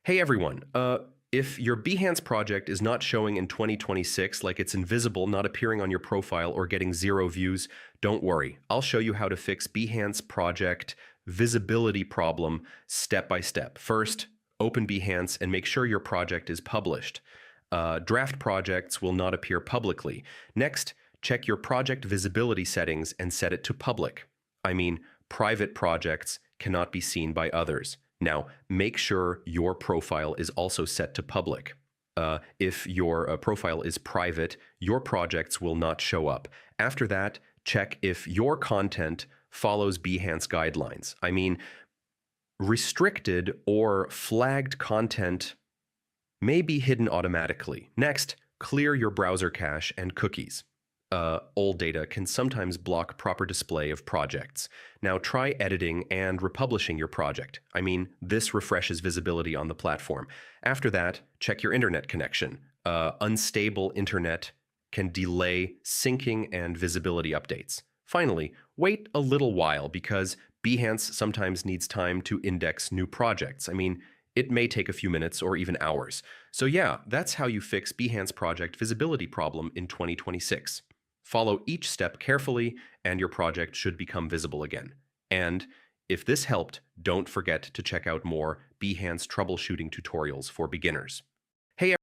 Hey everyone, if your Behance project is not showing in 2026, like it's invisible, not appearing on your profile, or getting 0 views, don't worry. I'll show you how to fix Behance project visibility problem step by step. First, open Behance and make sure your project is published. Draft projects will not appear publicly. Next, check your project visibility settings and set it to public. I mean, private projects cannot be seen by others. Now, make sure your profile is also set to public. If your profile is private, your projects will not show up. After that, check if your content follows Behance guidelines. I mean, restricted or flagged content may be hidden automatically. Next, clear your browser cache and cookies. Old data can sometimes block proper display of projects. Now try editing and republishing your project. I mean, this refreshes visibility on the platform. After that, check your internet connection. Unstable internet can delay syncing and visibility updates. Finally, wait a little while because Behance sometimes needs time to index new projects. I mean, it may take a few minutes or even hours. So yeah, that's how you fix Behance project visibility problem in 2026. Follow each step carefully, and your project should become visible again. And if this helped, don't forget to check out more Behance troubleshooting tutorials for beginners.